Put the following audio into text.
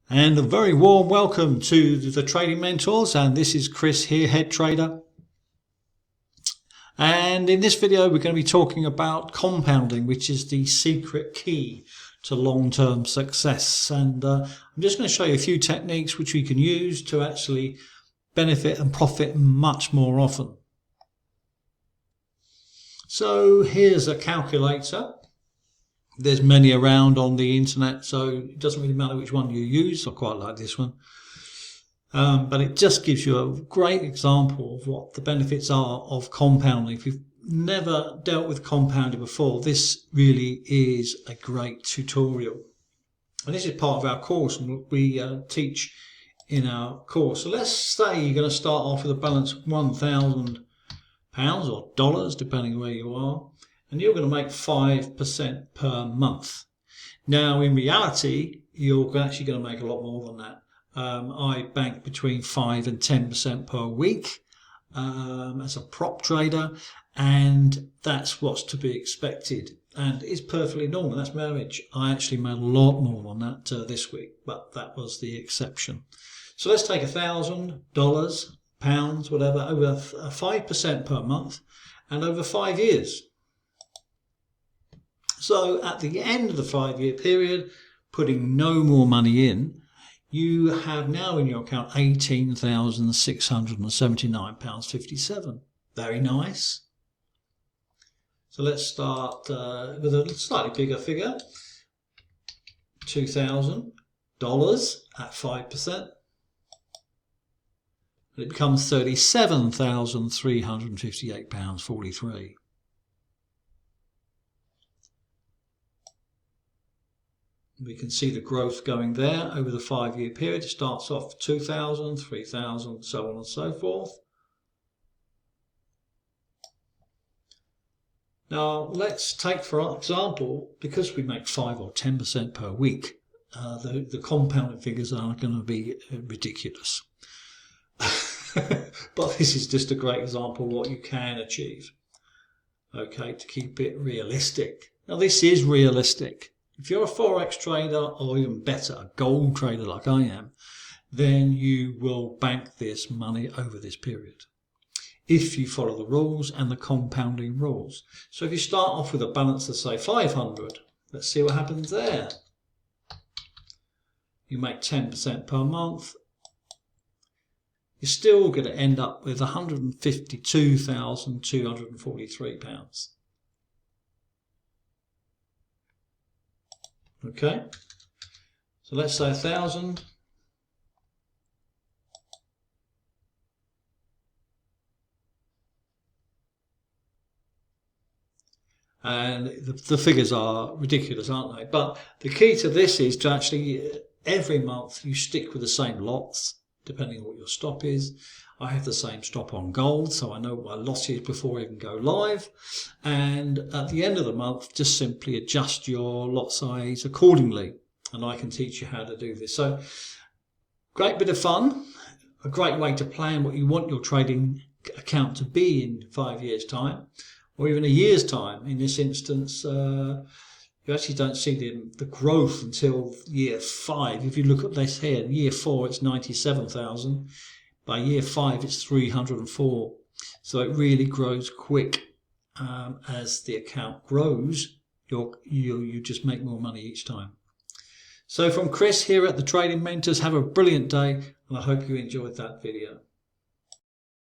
And a very warm welcome to the Trading Mentors, and this is Chris here, Head Trader. And in this video we're going to be talking about compounding, which is the secret key to long-term success. And I'm just going to show you a few techniques which we can use to actually benefit and profit much more often. So here's a calculator. There's many around on the internet, so it doesn't really matter which one you use. I quite like this one. But it just gives you a great example of what the benefits are of compounding. If you've never dealt with compounding before, this really is a great tutorial. And this is part of our course and what we teach in our course. So let's say you're going to start off with a balance of £1,000 or dollars, depending on where you are. And you're going to make 5% per month. Now, in reality, you're actually going to make a lot more than that. I bank between 5 and 10% per week as a prop trader, and that's what's to be expected. And it's perfectly normal. That's my average. I actually made a lot more than that this week, but that was the exception. So let's take $1,000, pounds, whatever, over 5% per month and over 5 years. So at the end of the 5-year period, putting no more money in, you have now in your account £18,679.57. Very nice. So let's start with a slightly bigger figure. $2,000 at 5%. It becomes £37,358.43. We can see the growth going there over the 5-year period. It starts off 2,000, 3,000, so on and so forth. Now let's take, for example, because we make 5 or 10% per week, the compounding figures are going to be ridiculous. But this is just a great example of what you can achieve. Okay, to keep it realistic. Now this is realistic. If you're a Forex trader, or even better, a gold trader like I am, then you will bank this money over this period if you follow the rules and the compounding rules. So if you start off with a balance of, say, 500, let's see what happens there. You make 10% per month. You're still going to end up with £152,243. Okay, so let's say 1,000. And the figures are ridiculous, aren't they? But the key to this is to actually, every month you stick with the same lots, depending on what your stop is. I have the same stop on gold, so I know what my loss is before I even go live. And at the end of the month, just simply adjust your lot size accordingly. And I can teach you how to do this. So, great bit of fun, a great way to plan what you want your trading account to be in 5 years' time, or even a year's time. In this instance, you actually don't see the growth until year 5. If you look at this here, in year 4, it's 97,000. By year 5, it's 304. So it really grows quick. As the account grows, you just make more money each time. So from Chris here at the Trading Mentors, have a brilliant day, and I hope you enjoyed that video.